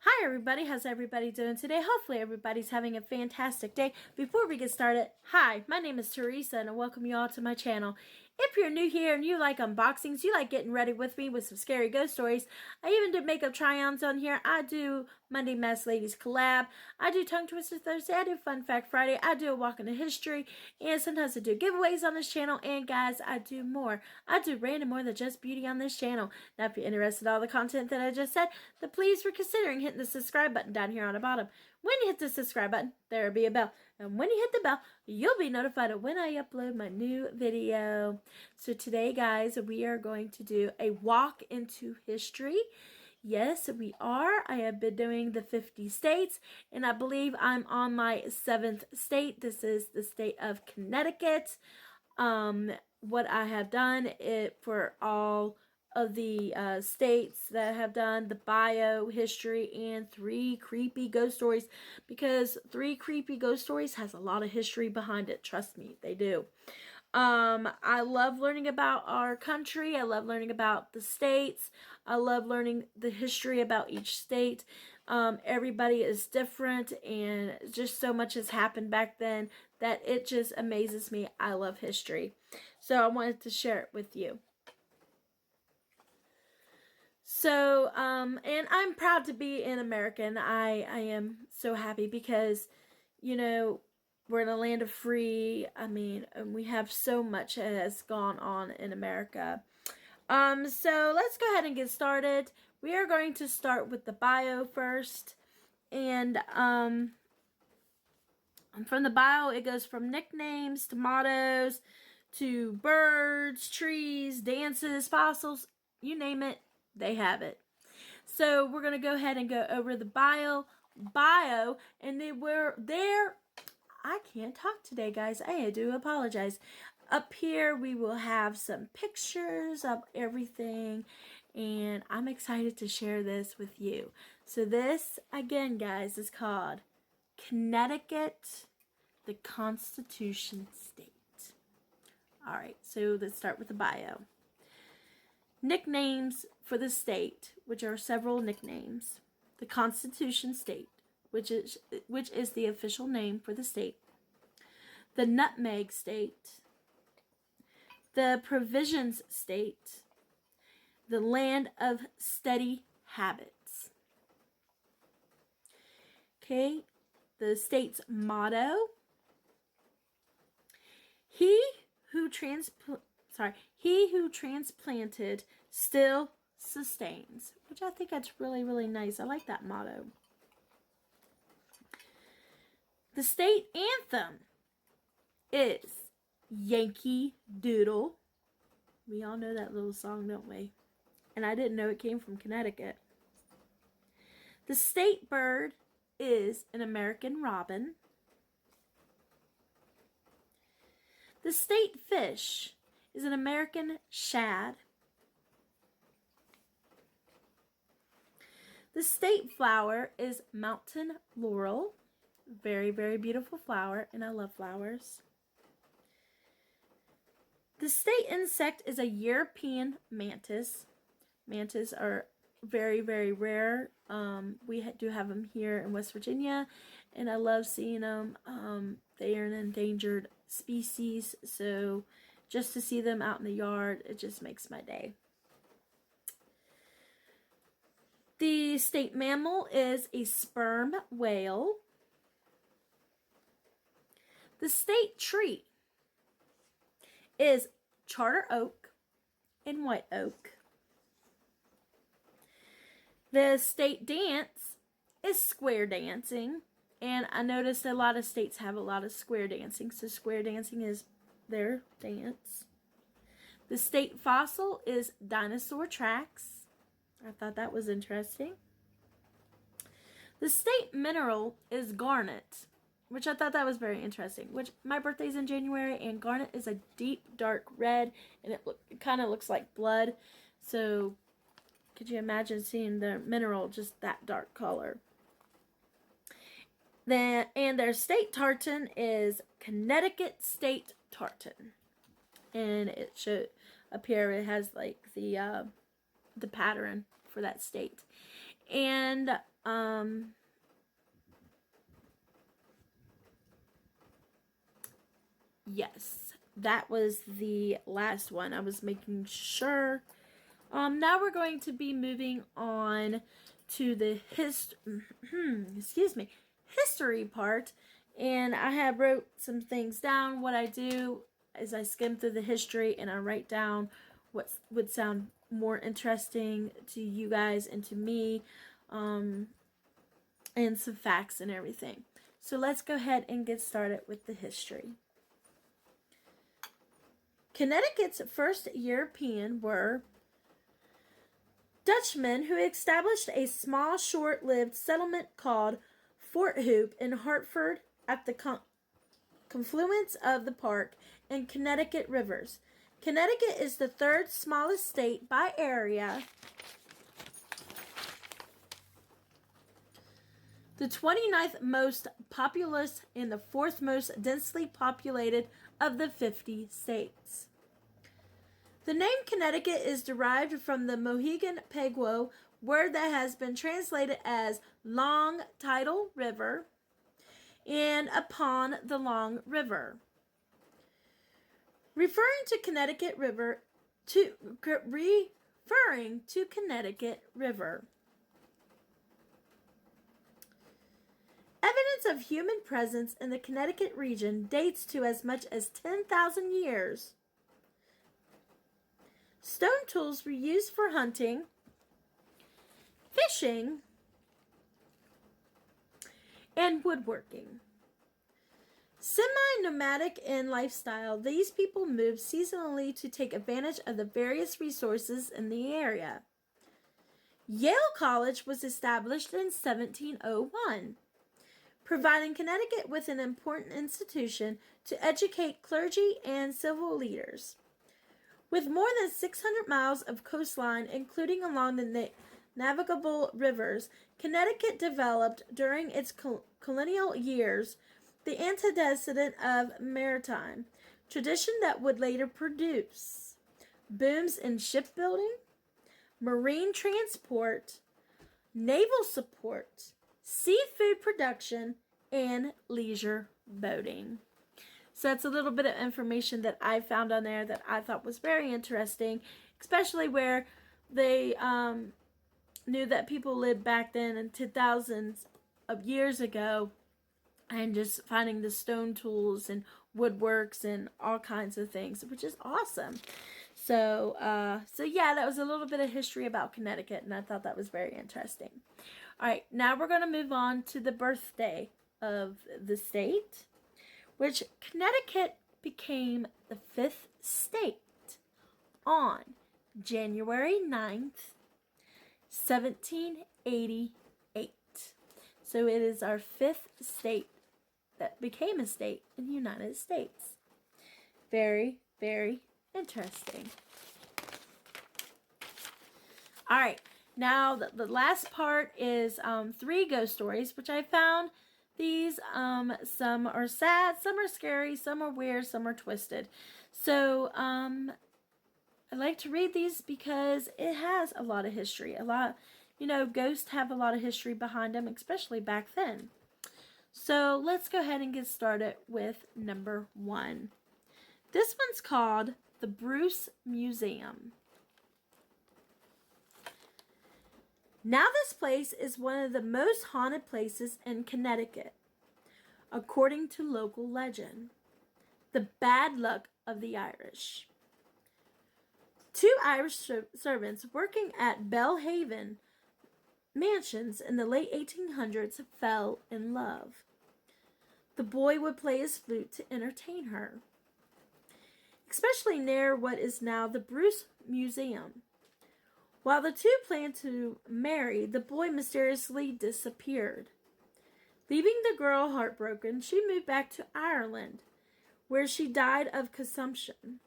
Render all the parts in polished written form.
Hi everybody, how's everybody doing today? Hopefully everybody's having a fantastic day. Before we get started, hi, my name is Teresa and I welcome you all to my channel. If you're new here and you like unboxings, you like getting ready with me with some scary ghost stories, I even do makeup try-ons on here. I do Monday Mask Ladies collab, I do Tongue Twister Thursday, I do Fun Fact Friday, I do a walk into history, and sometimes I do giveaways on this channel, and guys, I do more. I do random more than just beauty on this channel. Now if you're interested in all the content that I just said, then please consider hitting the subscribe button down here on the bottom. When you hit the subscribe button, there will be a bell. And when you hit the bell, you'll be notified of when I upload my new video. So today, guys, we are going to do a walk into history. Yes, we are. I have been doing the 50 states, and I believe I'm on my 7th state. This is the state of Connecticut. What I have done for all of the states that have done the bio, history, and 3 creepy ghost stories, because 3 creepy ghost stories has a lot of history behind it. Trust me, they do. I love learning about our country. I love learning about the states. I love learning the history about each state. Everybody is different, and just so much has happened back then that it just amazes me. I love history. So I wanted to share it with you. So, and I'm proud to be an American. I am so happy because, you know, we're in a land of free. I mean, we have so much that has gone on in America. So let's go ahead and get started. We are going to start with the bio first. And, from the bio, it goes from nicknames to mottos to birds, trees, dances, fossils, you name it, they have it. So we're going to go ahead and go over the bio, and they were there. I can't talk today, guys. I do apologize. Up here, we will have some pictures of everything, and I'm excited to share this with you. So this, again, guys, is called Connecticut, the Constitution State. All right, so let's start with the bio. Nicknames for the state, which are several nicknames. The Constitution State, which is the official name for the state. The Nutmeg State. The Provisions State. The Land of Steady Habits. Okay, the state's motto. He who transplanted still sustains, which I think that's really, really nice. I like that motto. The state anthem is Yankee Doodle. We all know that little song, don't we? And I didn't know it came from Connecticut. The state bird is an American robin. The state fish is an American shad. The state flower is mountain laurel. Very, very beautiful flower, and I love flowers. The state insect is a European mantis. Mantis are very, very rare. We do have them here in West Virginia, and I love seeing them. They are an endangered species, so just to see them out in the yard, it just makes my day. The state mammal is a sperm whale. The state tree is charter oak and white oak. The state dance is square dancing, and I noticed a lot of states have a lot of square dancing, so square dancing is their dance. The state fossil is dinosaur tracks. I thought that was interesting. The state mineral is garnet, which I thought that was very interesting. Which my birthday's in January, and garnet is a deep dark red, and it kind of looks like blood. So could you imagine seeing the mineral just that dark color? And their state tartan is Connecticut State Tartan, and it should appear. It has like the pattern for that state, and Yes, that was the last one. I was making sure. Now we're going to be moving on to the history part. And I have wrote some things down. What I do is I skim through the history and I write down what would sound more interesting to you guys and to me, and some facts and everything. So let's go ahead and get started with the history. Connecticut's first European were Dutchmen who established a small, short-lived settlement called Fort Hope in Hartford at the confluence of the Park and Connecticut rivers. Connecticut is the third smallest state by area, the 29th most populous, and the fourth most densely populated of the 50 states. The name Connecticut is derived from the Mohegan Peguot word that has been translated as Long Tidal River and upon the Long River. Referring to Connecticut River. Evidence of human presence in the Connecticut region dates to as much as 10,000 years. Stone tools were used for hunting, fishing, and woodworking. Semi-nomadic in lifestyle, these people moved seasonally to take advantage of the various resources in the area. Yale College was established in 1701, providing Connecticut with an important institution to educate clergy and civil leaders. With more than 600 miles of coastline, including along the navigable rivers, Connecticut developed during its colonial years the antecedent of maritime tradition that would later produce booms in shipbuilding, marine transport, naval support, seafood production, and leisure boating. So that's a little bit of information that I found on there that I thought was very interesting, especially where they knew that people lived back then into thousands of years ago, and just finding the stone tools and woodworks and all kinds of things, which is awesome. So yeah, that was a little bit of history about Connecticut, and I thought that was very interesting. All right, now we're going to move on to the birthday of the state, which Connecticut became the fifth state on January 9th, 1788. So it is our fifth state that became a state in the United States. Very, very interesting. All right, now the last part is 3 ghost stories, which I found. These, some are sad, some are scary, some are weird, some are twisted. So, I like to read these because it has a lot of history. Ghosts have a lot of history behind them, especially back then. So, let's go ahead and get started with number 1. This one's called the Bruce Museum. Now this place is one of the most haunted places in Connecticut, according to local legend. The bad luck of the Irish. 2 Irish servants working at Belhaven Mansions in the late 1800s fell in love. The boy would play his flute to entertain her, especially near what is now the Bruce Museum. While the two planned to marry, the boy mysteriously disappeared. Leaving the girl heartbroken, she moved back to Ireland, where she died of consumption,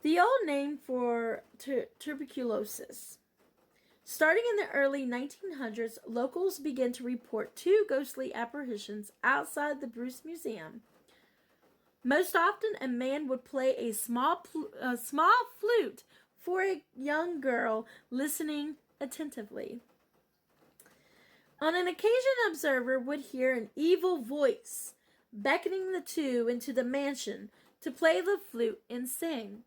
the old name for tuberculosis. Starting in the early 1900s, locals began to report 2 ghostly apparitions outside the Bruce Museum. Most often, a man would play a small flute for a young girl listening attentively. On an occasion, an observer would hear an evil voice beckoning the two into the mansion to play the flute and sing.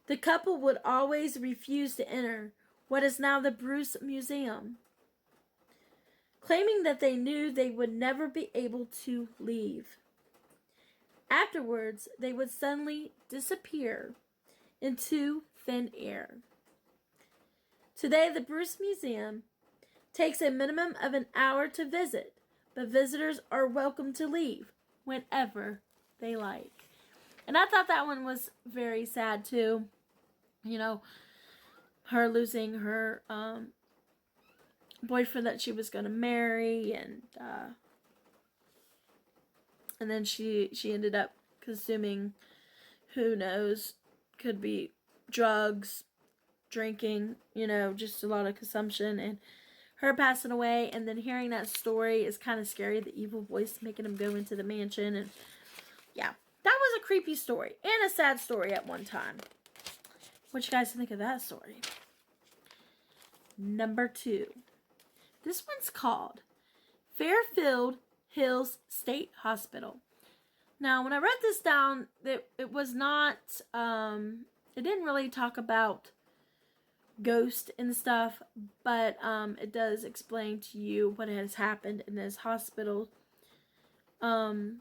The couple would always refuse to enter what is now the Bruce Museum, claiming that they knew they would never be able to leave. Afterwards, they would suddenly disappear into thin air. Today, the Bruce Museum takes a minimum of an hour to visit, but visitors are welcome to leave whenever they like. And I thought that one was very sad too. You know, her losing her boyfriend that she was going to marry, and then she ended up consuming, who knows, could be drugs, drinking, just a lot of consumption, and her passing away. And then hearing that story is kind of scary, the evil voice making him go into the mansion. And yeah, that was a creepy story and a sad story at one time. What you guys think of that story? Number 2. This one's called Fairfield Hills State Hospital. Now, when I wrote this down, it was not, it didn't really talk about ghost and stuff, but it does explain to you what has happened in this hospital for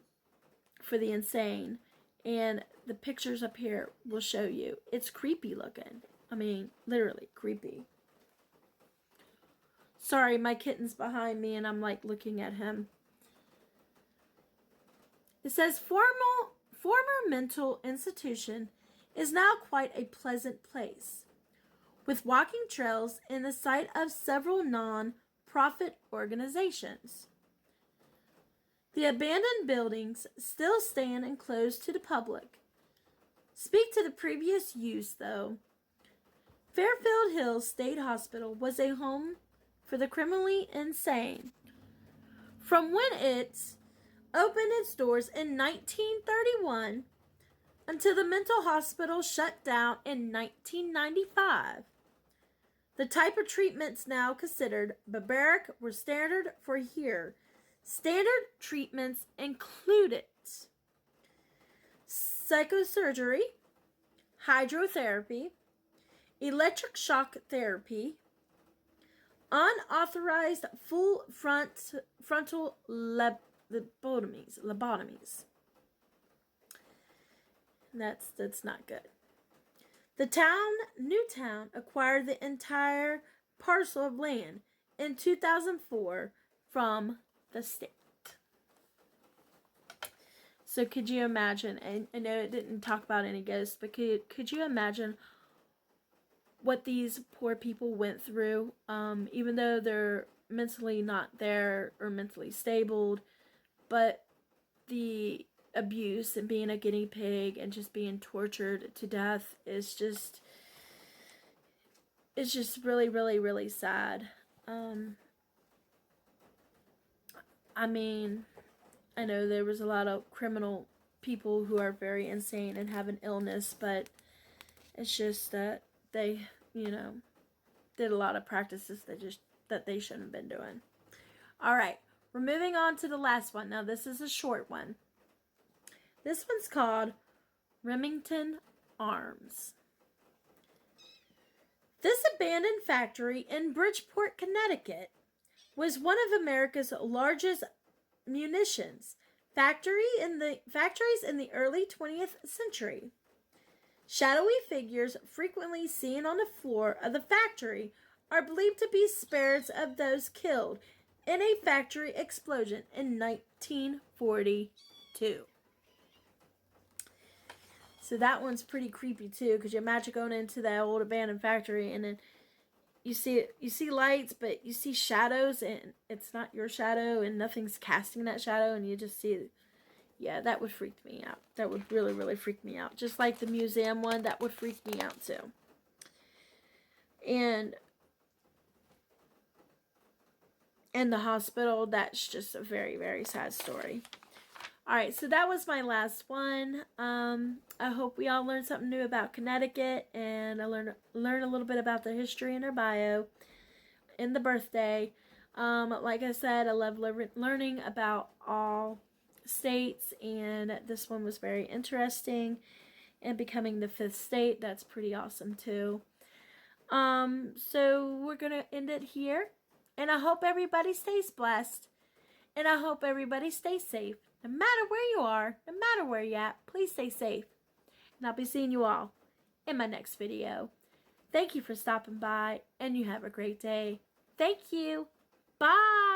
the insane. And the pictures up here will show you. It's creepy looking. I mean, literally creepy. Sorry, my kitten's behind me and I'm like looking at him. It says, former mental institution is now quite a pleasant place, with walking trails and the site of several non-profit organizations. The abandoned buildings still stand and closed to the public. Speak to the previous use, though. Fairfield Hills State Hospital was a home for the criminally insane. From when it opened its doors in 1931 until the mental hospital shut down in 1995. The type of treatments now considered barbaric were standard for here. Standard treatments included psychosurgery, hydrotherapy, electric shock therapy, unauthorized full frontal lobotomies. That's not good. Newtown acquired the entire parcel of land in 2004 from the state. So could you imagine, and I know it didn't talk about any ghosts, but could you imagine what these poor people went through, even though they're mentally not there or mentally stable, but the abuse and being a guinea pig and just being tortured to death is just, it's just really, really, really sad. I mean, I know there was a lot of criminal people who are very insane and have an illness, but it's just that they, did a lot of practices that they shouldn't have been doing. All right, we're moving on to the last one. Now, this is a short one. This one's called Remington Arms. This abandoned factory in Bridgeport, Connecticut, was one of America's largest munitions factories in the early 20th century. Shadowy figures frequently seen on the floor of the factory are believed to be spirits of those killed in a factory explosion in 1942. So that one's pretty creepy too, because you imagine going into that old abandoned factory and then you see lights, but you see shadows and it's not your shadow and nothing's casting that shadow, and you just see, yeah, that would freak me out. That would really, really freak me out. Just like the museum one, that would freak me out too. And the hospital, that's just a very, very sad story. Alright, so that was my last one. I hope we all learned something new about Connecticut, and I learned a little bit about the history in her bio, and the birthday. Like I said, I love learning about all states, and this one was very interesting. And becoming the 5th state, that's pretty awesome too. So we're gonna end it here, and I hope everybody stays blessed, and I hope everybody stays safe. No matter where you are, no matter where you're at, please stay safe. And I'll be seeing you all in my next video. Thank you for stopping by, and you have a great day. Thank you. Bye.